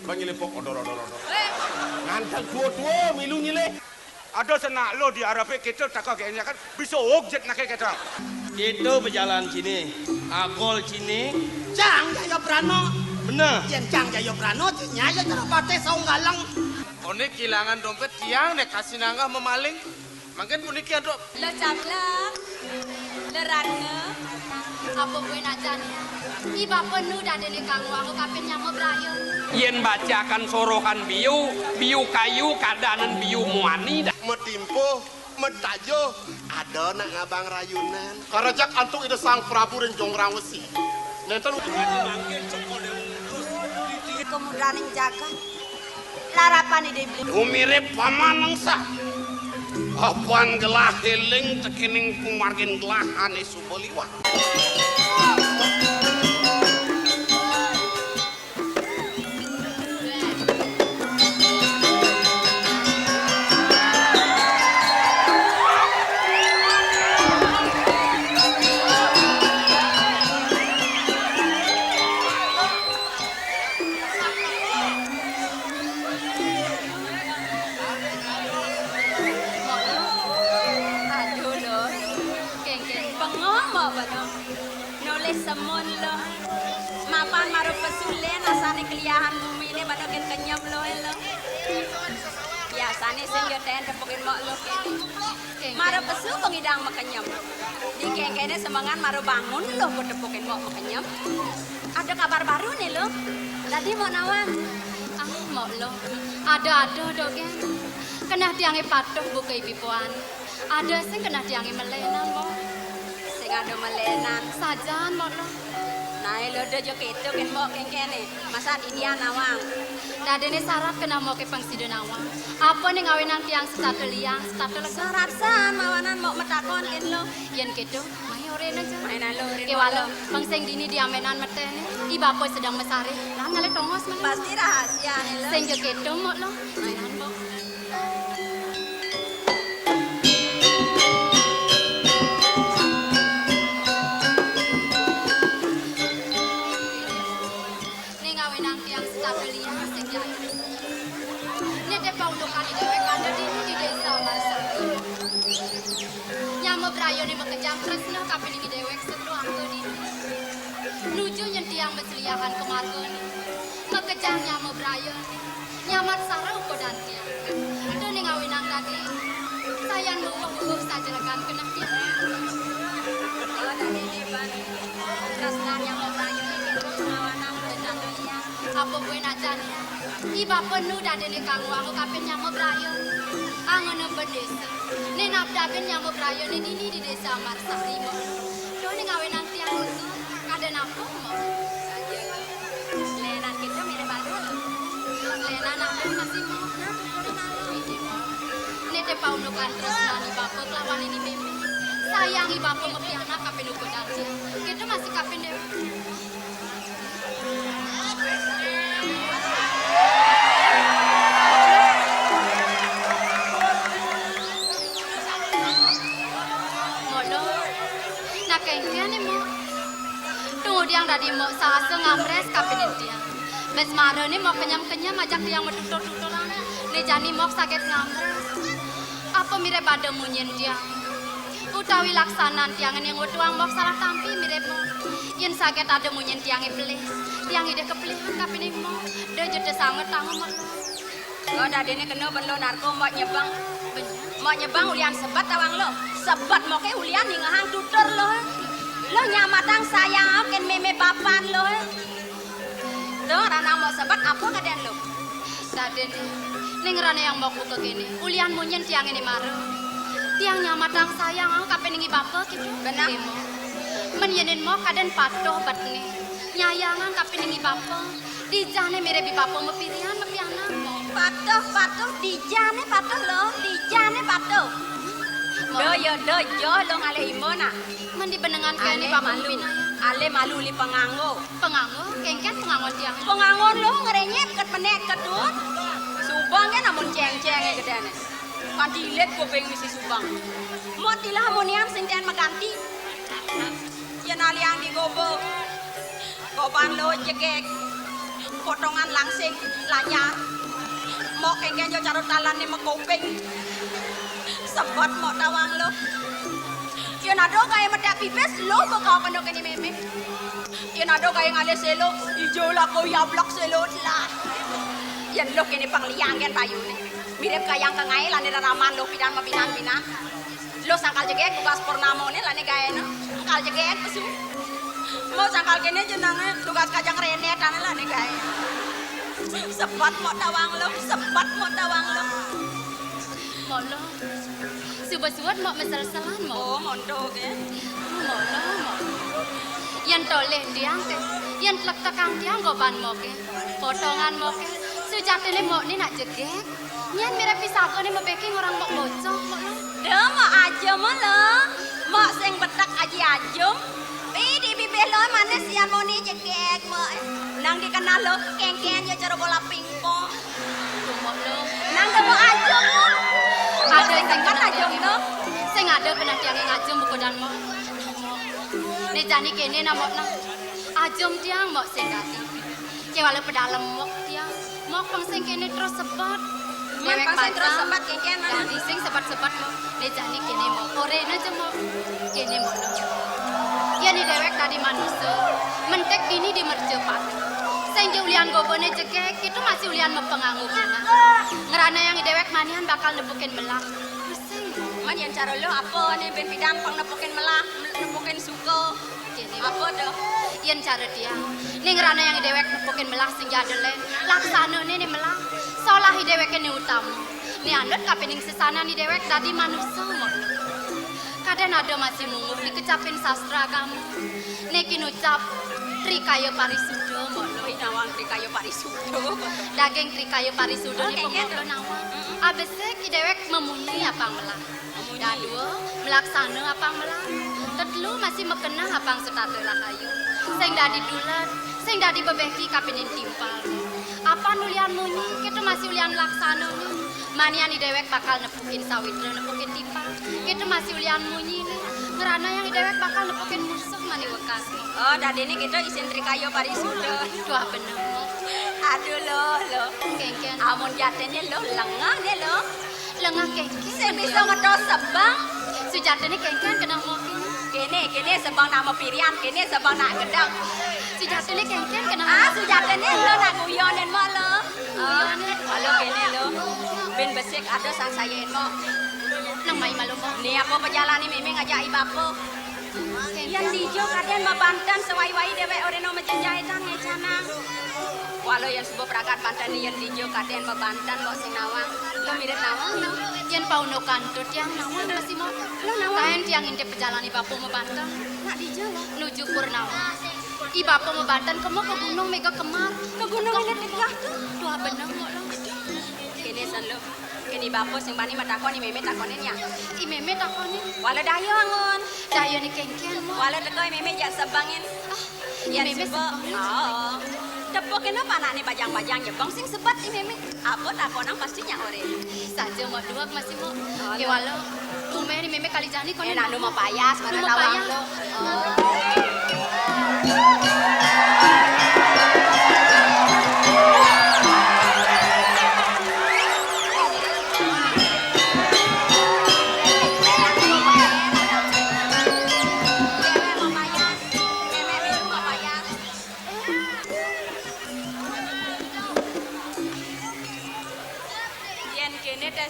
Bang nyile pok odor. Ngantang dua milu nyile. Ada senak lo di Arab kita tak kagaknya kan bisa objek nak kita. Itu berjalan sini, agol sini. Cang Jaya Prano. Bener. Jen Cang Jaya Prano nyaya cara pate saung galang. One kehilangan dompet tiang nek kasih nanggah memaling. Makin puniki ada. Lo caplak, lo ratna, apa gue najannya? Iba penuh dah dene kang aku kapin nyamuk berayu. Yen bacakan sorohan biu kayu kadanan biu muani dah. Metimpo, metajo, ada nak ngabang rayunan. Karajak antuk ide sang Prabu dan Jongrawesi. Nenten Kemudian yang jaga, larapan ide beli. Umirip pamanang sah. Apaan gelah heling tekining kumargin gelahan isu beliwat. Semon lo, mapan maru pesulen asane keliahan bumi ini badokin kenyam lo. Biasane sing yo ten tepukin mok lo kene. Maru pesu pengidang makenyam. Di kene semangan maru bangun lo ku tepukin mok makenyam. Ada kabar baru nih lo. Tadi mau nawan. Mok lo. Ada do gen. Kena tiange patuh buka ibipuan. Ada sing kena tiange melenan mo. Ada melenan sajan mau lo. Nah lo do jo keto ken mo kene. Masa dia nawang. Dadene syarat kena mau ke pangsido nawang. Apa nih ngawenan tiang setatul liang setatul syarat san mawanan mau metakon ken lo. Yen keto mahi oren aja. Mainan lo oren. Kewalo pangseng dini diamenan metene. Iba ko sedang mesare. Lah ngale tongos mana. Pasti rahasia nih lo. Seng jo keto mo lo. Mainan mo. Ni makejam tresno kapin iki dewek setu anggo di nuju nyentiang beceliahan kemargon makejam nyamo brayo nyamat sarau kodantia do ning awinang tadi sayan muwuh sajelekan kenah dia ada di depan tresna nyamo brayo iki ngawanang denandolia apa kowe najan iba penuh dadene kang aku kapin nyamo brayo angono bedesa nih nabdabin yang berayu ini di desa Marsari mo. Do nih ngawenan tiang itu kada nampung mo. Lenan kita mire baru. Lenan nampung kasih mo. Nih te paunukan terus nani bapak lawan ini mimi. Sayangi bapak mepiana kapin ukudan dia. Kita masih kapin deh. Yang tadi mau sasa ngamres kapinin dia. Bes maro ni mau kenyam ajak dia mau tutur-tuturan. Ni jani mau sakit ngamres. Apa mire pada munyen dia. Utawi laksanan tiangan yang utuang mau salah tampi mire mau. Yen sakit ada munyen tiangi pelih. Tiang ide kepelihan kapinin mau. Dia jadi sangat tanggung mau. Lo tadi ni kena bendo narko mau nyebang. Mau nyebang ulian sebat tawang lo. Sebat mau ke ulian ni ngahang tutur lo. Lo nyamatang sayang ken meme bapan lo. Tuh rana mau sebat apa kadan lo? Daden ning rana yang mau buka kene. Ulian munyen tiang ini maro. Tiang nyamatang sayang kape ningi bapa gitu. Benar. Menyenin mau kadan patuh batne. Nyayangan kape ningi bapa. Dijane mere bi bapa mepirian mepiana mo. Patuh dijane patuh lo. Dijane patuh. Do lo ngale imona. Mandi penengan kene Bapak Lupina. Ale malu li penganggo. Penganggo? Kengket pengangon dia. Pengangon lo ngerenyet ket menek ketut. Subang kan namun ceng-cenge gedane. Kandilet kuping misi Subang. Motilah monian sing ten maganti. Yen aliang digobo. Kopan lo jegek. potongan langsing lanyar. Mok kengken yo cara talane mekoping. Sebot mok tawang lo. Yen ado kaya medak pipis lo bakal kena kene meme. Yen ado kaya ngale selo ijo lah ko yablok selo lah. Yen lo kene pangliang kan payune. Mirip kaya yang kengai lane raman lo pidan mabinan-binan. Lo sangkal jegek tugas purnamone lane gaena. Sangkal jegek pesu. Mau sangkal kene jenenge tugas kajang rene kan lane gae. Sepat mau tawang lo, sepat mau tawang lo. Mau lo. Subat-subat mau mesel-selan mau. Oh, mondo ke. Mau lo mau. Yang toleh diang ke. Yang tlek tekang diang goban mau ke. Potongan mau ke. Sujatene mau ni nak jegek. Nyan mirip pisako ni mabeking orang mau bocok mau lo. Dah mau aja mau lo. Mau sing betak aja ajum. Di bibir lo mana sian mau ni jegek mau. Nang dikenal lo kengken ya cara bola pingpong. Mau lo. Nang dah mau ajum lo. Ada yang kan ajum lo. Saya ngada pernah tiang yang ajum buku dan mau. Ni jani kene nama nak. Ajum tiang mau singkati. Kewala pedalem mau tiang. Mau pangseng kene terus sebat. Yang pangseng terus sebat kengken mana. Jadi sing sebat-sebat mau. Ni jani kene mau. Korea aja mau. Kene mau lo. Ya ni dewek tadi manusia. Mentek ini di mercepat. Sing ulian gobone jegek itu masih ulian mempengaruh bunga. Ngerana yang dewek manian bakal nepukin melang. Pusing. Man yang cara lo apa nih ben pidan pang nepukin melah, nepukin suko. Kene Apa dah? yang cara dia. Ning ngerana yang dewek nepukin melah sing jadele. Laksana ni melah. Solah dewek ni utama. Ni anut kapening sesana ni dewek tadi manusia mo. Kadang ada masih munguh dikecapin sastra kamu. Nekin ucap trikaya parisudo mo. Nawang trikayo parisudo. Daging trikaya parisudo ni Oh, kayak pemotlo gitu. nawang. Abesnya dewek memunyi apa melah. Dadua melaksana apa melah. Tetelu masih mekena apang setate rahayu. Sing dadi dulat, sing dadi bebeki kapinin timpal. Apa nulian munyi, kita masih ulian laksana ni. Manian di dewek bakal nepukin sawitra, nepukin timpal. Kita masih ulian munyi ni. Ngerana yang di dewek bakal nepukin musuh mani wekas. Oh, dadi ini kita isin trikayo parisudo. Tuah bener. Aduh lo. Kengken. Amun jatene lo lengah deh lo. Lengah kengken. Sing bisa ngedos sebang. Sujatene kengken kena mokin. Kene sebang nama pirian, kene sebang nak gedang. Sujatene kengken kena Ah, sujatene lo nak guyonen mo lo. Oh, halo kene lo. Ben besik ada sang sayen mo. nang mai malu mo. Ni apa perjalanan ni memang ngajak ibu apa. Yang dijo kaden mabantan sewai-wai dewe oreno menjajahitan ngecanang. Walau yang sebuah perakat bantan ni yang dijo kaden mabantan kok sing nawang. Lo mirip nawang no. Yen pauno kantut yang nawang masih mau. Lo nawang. Kaen tiang intip perjalanan ibapu mo bantan. Nak dijo lo. Nuju Purnawa. Ibapu mo bantan kemo ke gunung mega kemar. Ke gunung ini tegah tu. Dua benang mo lo. Kini san lo. Kini bapo sing bani matakon ni meme takonen nya. I meme takoni. Walau dayo angon. Daya ni kengken mo. Walau tekoy meme jak sebangin. Ya Yang meme sebab. Oh. Tepuk kenapa anak ni bajang-bajang jebang sing sebat ni meme. Apa takonang pastinya ore. Saja mo dua masih mo. Oh, Ke walau. Tume ni meme kali jani kono. Nak mau payas mana Lu mau tawang payas? lo.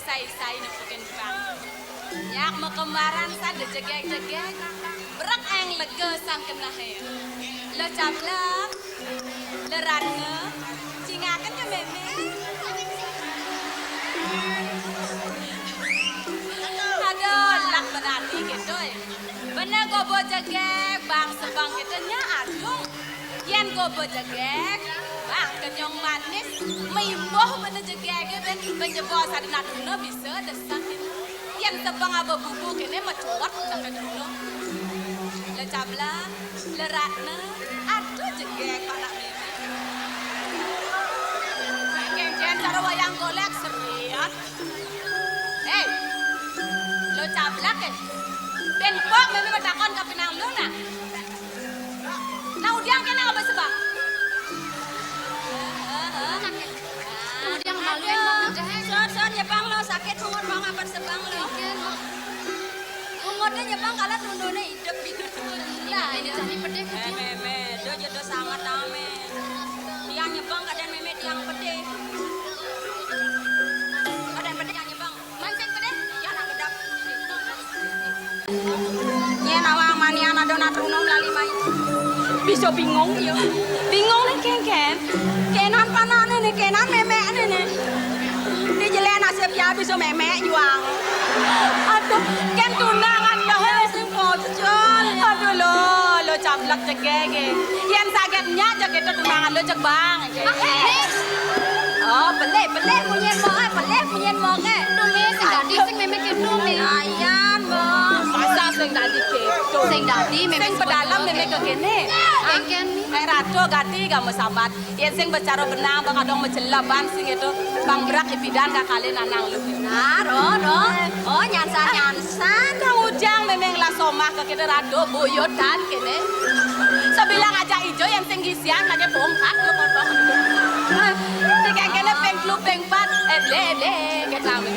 Sai-sai nepukin bang. Yak mau kembaran sa de jegek-jegek. Berak ang lega sang kena he. Lo cablak. Le ranne. Cingakan ke meme. Aduh, lak berarti gitu. Bener gobo jegek bang sebang kita nya adung. Yen gobo jegek. Bang kenyong manis, mimboh bener jegek ben menjebol sadina duna bisa desak. Yang tebang aba bubu kene macuat sampai dulu. Le cabla, le ratna, aduh jegek anak meme. Kengken cara wayang golek serian. Hey, lo cabla ke? Ben pok meme matakon ka pinang lu na. Nah udiang kene aba sebab. sakit hungot mau ngapat sebang lo. Hungotnya nyebang kalah tundone hidup gitu. Nah, ini jadi pedih ke dia. Meme, do jodoh sangat ame. Tiang nyebang kadang meme tiang pedih. Kadang pedih yang nyebang. Mancing pedih, ya nak gedap. Nya nawang manian adon atrunom lali mai. Bisa bingung ya. Bingung nih ken. Kenan panane nih, kenan meme nih. Di jalan nasib ya bisa meme juang. Aduh, ken tunangan lo sing pocol. Aduh lo cablak cegege. Yang sakitnya jaga itu tunangan lo cek bang. Oh, belek punyen mo ke. Tumi sing dadi sing meme ketu me. Ayan mo. Masa sing dadi keto. Sing dadi meme Sing pedalam meme ke kene. Kengken nih. Rado gati kamu sahabat. Yang sing bercara benang bang adong menjelaban sing itu bang berak ibidan kakale nanang lu. Nah, oh nyansan. Nang ujang memang lah somah ke kita rado boyotan kene. Sebilang aja ijo yang sing gisian aja bongkak lu potong. Tiga kene pengklu pengpat ble tame.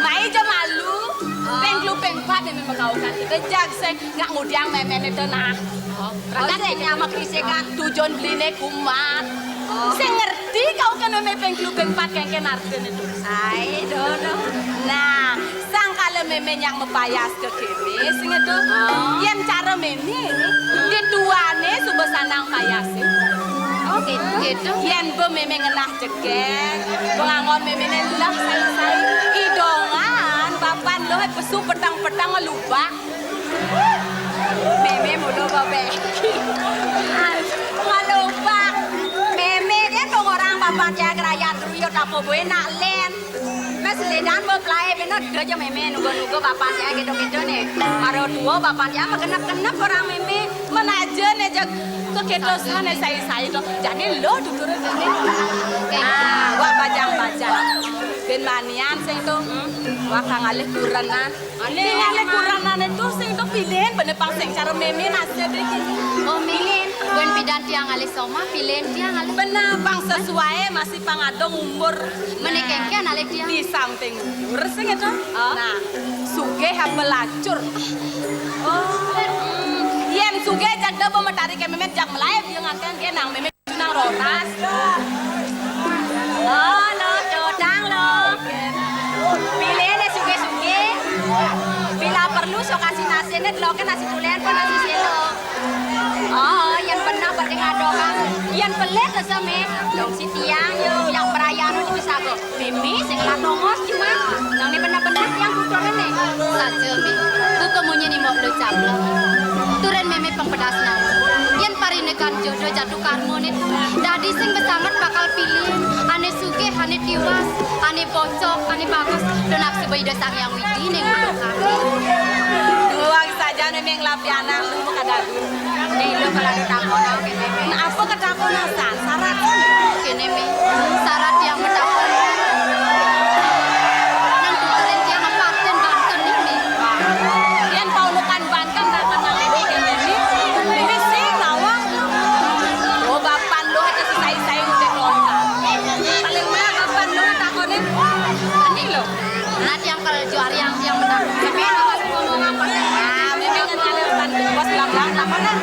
Mai jo malu. Pengklu pengpat memang mengaukan kita jag sing ngak ngudiang memen itu nah. Rakan ini ama krisekan tujuan beline kumat. Sing ngerti kau kan meme pengklu pengpat kengken arten itu. Ai dono. Nah, sang kala meme yang mepayas ke kene sing itu. Yen cara meme ini dituane subesanang payase. Oh gitu. Yen be meme ngenah cegek, pengangon meme lah say idongan papan lo pesu petang-petang lubak. Meme mudo babe. Malubak. Meme dia dong orang papan ya kerayat ruyut apa boleh nak len. Mes ledan be play benar dia meme nugo papan ya gitu nih. Maro dua papan ya kenap orang meme menajen aja keketosan saya itu. Jadi lo duduk meme. Wah bajang. Ben manian sing itu. Wah kangalih kuranan. Ngalih kuranan itu sing itu pilihan bener pang sing cara meme nasib iki. Oh milin. Buen pidan tiang alis soma pilih tiang alis. Bener pang sesuai masih pangadong umur. Menekengken alis tiang. Di samping umur sing itu. Nah, sugih pelacur. Oh. Yen sugih jak debo metari ke memet jak melayap dia ngakan dia nang memet nang rotas. Lo dodang lo. Pilih deh suge. Bila perlu so kasih nasi net lo kan nasi tulen pun nasi selo. Oh, yang benar pada ngadokan. Yang pelet sama dong si tiang yang perayaan itu bisa go. Mimi sing latongos cuma nang ni benar-benar yang tutur ne. Saja mi. Ku kemunye ni mau lo cablo. Turen meme pengpedas nang. Yen parinekan jodoh jatuh karmo ni. Dadi sing besangat bakal pilih. Ane suge, ane tiwas, ane pocok, ane bagus. Dan aku sebagai dasar yang widi ning udokan. Duang saja memang lapianang lu kadagu. Nih lu kalau ditakon oke meme. Nah apa ketakonan san? Syarat Kene me. Syarat yang mentakon. Nang tuturen tiang aparten Banten ni me. Yen paulukan Banten tak kenal ini kene ni. Ini sing nawang. Oh bapan lu itu sisai udah lontar. Paling mah bapan lu takonin. Ani lo. Nah tiang kalau juara yang mentakon. Meme ngomong apa? Ah, meme ngenyalirkan bos belang-belang apa dah?